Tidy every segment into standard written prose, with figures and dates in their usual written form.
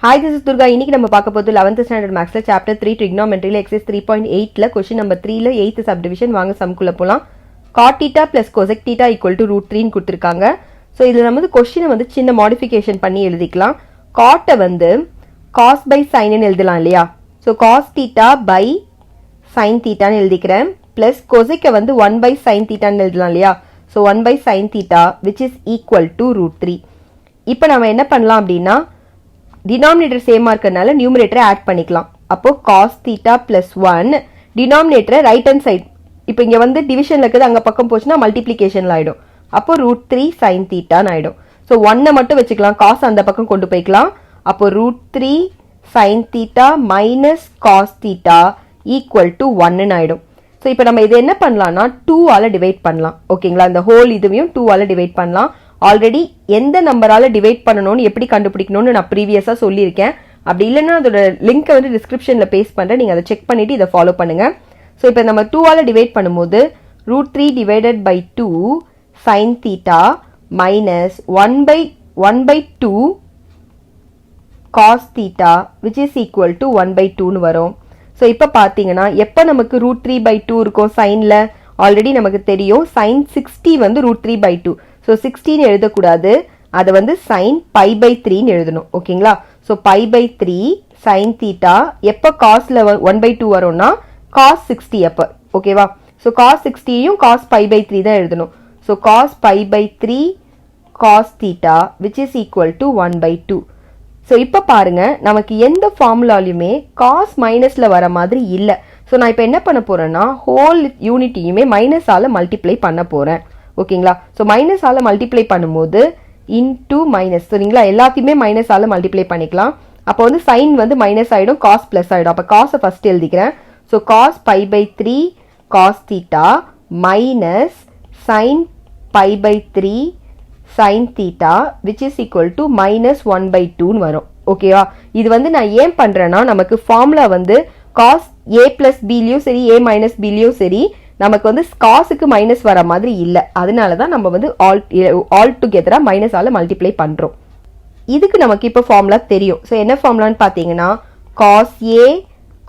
Hi, this is Durga. இன்னைக்கு நம்ம பார்க்க போறது 11th standard mathsல chapter 3 trigonometry ல exercise 3.8ல question number 3 ல 8th subdivision வாங்க சம்க்குள்ள போலாம். cot theta plus cosec theta equal to √3 ன்னு கொடுத்திருக்காங்க. சோ இதுல நம்ம क्वेश्चन வந்து சின்ன modification பண்ணி எழுதிக்கலாம். cot வந்து cos by sin ன்னு எழுதலாம் இல்லையா? So cos theta by sin theta ன்னு எழுதிக்கிறேன். plus cosec வந்து 1 by sin theta ன்னு எழுதலாம் இல்லையா? So 1 by sin theta which is equal to √3. இப்போ நாம என்ன பண்ணலாம் அப்படினா denominator same இருக்கறனால numerator add பண்ணிக்கலாம். அப்போ cos theta plus 1 denominator right hand side. இப்போ இங்க வந்து divisionல இருக்குது அங்க பக்கம் போச்சுனா multiplicationல ஆயிடும். அப்போ √3 sin theta ன்னு ஆயிடும். சோ 1 மட்டும் வெச்சுக்கலாம். cos அந்த பக்கம் கொண்டு போய்க்கலாம். அப்போ √3 sin theta minus cos theta equal to 1 ன்னு ஆயிடும். சோ இப்போ நம்ம இத என்ன பண்ணலாம்னா 2 ஆல டிவைட் பண்ணலாம். ஓகேங்களா? இந்த ஹோல் இதுவையும் 2 ஆல டிவைட் பண்ணலாம். ஆல்ரெடி எந்த நம்பரால டிவைட் பண்ணனும்னு எப்படி கண்டுபிடிக்கணும்னு நான் ப்ரீவியஸா சொல்லியிருக்கேன். அப்படி இல்லனா அதோட லிங்க் வந்து டிஸ்கிரிப்ஷன்ல பேஸ்ட் பண்றேன். நீங்க அதை செக் பண்ணிட்டு இத ஃபாலோ பண்ணுங்க. சோ இப்போ நம்ம 2 ஆல டிவைட் பண்ணும்போது √3 divided by 2 sin theta minus 1/2 cos theta which is equal to 1/2 ன்னு வரும். சோ இப்போ பாத்தீங்கன்னா எப்ப நமக்கு √3/2 இருக்கும் சைன்ல ஆல்ரெடி நமக்கு தெரியும் sin 60 வந்து √3/2. சோ 16 எழுத கூடாது. அத வந்து sin pi/3 ன்னு எழுதணும். ஓகேங்களா? சோ pi/3 sin theta எப்ப cosல 1/2 வரும்னா cos 60 அப்ப. ஓகேவா? சோ cos 60 யும் cos pi/3 தான் எழுதணும். So cos pi/3 cos theta which is equal to 1/2. So இப்ப பாருங்க நமக்கு எந்த ஃபார்முலாலயுமே cos மைனஸ்ல வர மாதிரி இல்ல. சோ நான் இப்ப என்ன பண்ண போறேன்னா ஹோல் யூனிட்டியுமே மைனஸ் ஆல மல்டிப்ளை பண்ண போறேன். ஓகேங்களா? சோ மைனஸ் ஆல மல்டிப்ளை பண்ணும்போது இன்டு மைனஸ் சரிங்களா? எல்லாத்தையுமே மைனஸ் ஆல மல்டிப்ளை பண்ணிக்கலாம். அப்போ வந்து sin வந்து மைனஸ் ஆயிடும், cos பிளஸ் ஆயிடும். அப்ப cos ஃபர்ஸ்ட் எழுதிக்கிறேன். So cos pi/3 cos theta minus sin pi/3 sin theta which is equal to minus 1/2 ன்னு வரும். ஓகேவா? இது வந்து நான் ஏன் பண்றேன்னா நமக்கு ஃபார்முலா வந்து cos a plus b லயும் சரி a minus b லயும் சரி நமக்கு வந்து cosக்கு மைனஸ் வர மாதிரி இல்ல. அதனால தான் நம்ம வந்து ஆல் டுகெதரா மைனஸ் ஆல மல்டிப்ளை பண்றோம். இதுக்கு நமக்கு இப்ப ஃபார்முலா தெரியும். சோ என்ன ஃபார்முலான்னு பாத்தீங்கன்னா cos a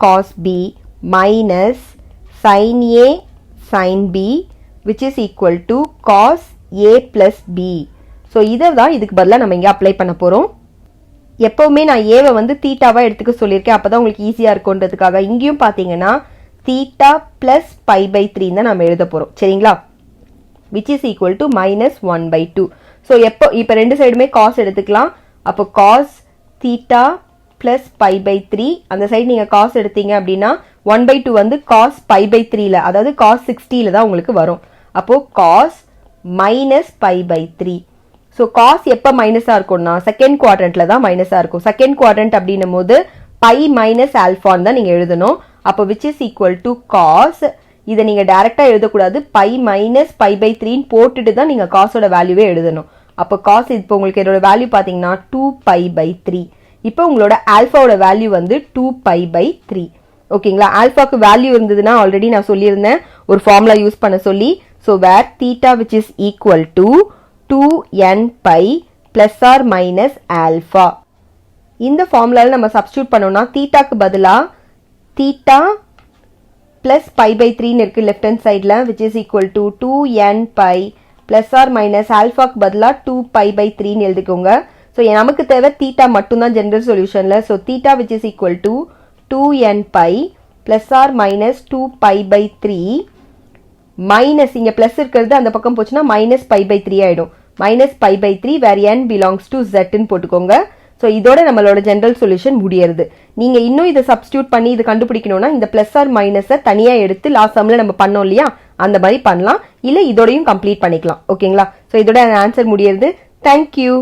cos b minus sin a sin b which is equal to cos a plus b. So இத தான் இதுக்கு பதிலா நம்ம இங்க அப்ளை பண்ண போறோம். எப்பவுமே நான் a வை வந்து தீட்டாவா எடுத்துக்க சொல்லிருக்கேன். அப்பதான் உங்களுக்கு ஈஸியா இருக்கும்ன்றதுக்காக இங்கேயும் பாத்தீங்கன்னா theta plus pi/3 தான் நாம எழுத போறோம். சரிங்களா? which is equal to minus 1/2. So இப்போ ரெண்டு சைடுமே cos எடுத்துக்கலாம். அப்போ cos theta plus pi/3 அந்த சைடு நீங்க cos எடுத்தீங்க அப்படின்னா 1/2 வந்து cos pi/3 ல அதாவது cos 60 ல தான் உங்களுக்கு வரும். அப்போ cos minus pi/3. So cos எப்ப மைனஸா இருக்கும்னா செகண்ட் குவாட்ரண்ட்ல தான் மைனஸா இருக்கும். செகண்ட் குவாட்ரண்ட் அப்படினும்போது pi minus alpha தான் நீங்க எழுதணும். அப்போ which is equal to cos இத நீங்க டைரக்டா எழுத கூடாது. pi minus pi/3 ன்னு போட்டுட்டு தான் நீங்க cos ஓட வேல்யூவே எழுதணும். அப்போ cos இப்போ உங்களுக்கு இதோட வேல்யூ பாத்தீங்கன்னா 2pi/3. இப்போ உங்களோட ஆல்பாவோட வேல்யூ வந்து 2pi/3. ஓகேங்களா? ஆல்பாக்கு வேல்யூ இருந்ததுன்னா ஆல்ரெடி நான் சொல்லியிருந்தேன் ஒரு ஃபார்முலா யூஸ் பண்ண சொல்லி. so where theta which is equal to 2n pi plus or minus alpha. இந்த ஃபார்முலால நம்ம சப்ஸ்டிட்யூட் பண்ணோம்னா தீட்டாக்கு பதிலா theta plus pi/3 ன்னு இருக்கு லெஃப்ட் ஹேண்ட் சைடுல which is equal to 2n pi plus or minus alphaக்கு பதிலா 2pi/3 ன்னு எழுதிக்கோங்க. சோ நமக்கு தேவை theta மட்டும் தான் ஜெனரல் சொல்யூஷன்ல. So theta which is equal to 2n pi plus or minus 2pi/3 minus இங்க பிளஸ் இருக்குது அந்த பக்கம் போச்சுனா minus pi/3 ஆயிடும். minus pi/3 where n belongs to z ன்னு போட்டுக்கோங்க. சோ இதோட நம்மளோட ஜெனரல் சொல்யூஷன் முடியறது. நீங்க இன்னும் இத சப்ஸ்டிட்யூட் பண்ணி இத கண்டுபிடிக்கணும்னா இந்த பிளஸ் ஆர் மைனஸை தனியா எடுத்து லாஸ்ட் சம்ல நம்ம பண்ணோம் இல்லையா அந்த மாதிரி பண்ணலாம். இல்ல இதோடயும் கம்ப்ளீட் பண்ணிக்கலாம். ஓகேங்களா? சோ இதோட ஆன்சர் முடியறது. Thank you.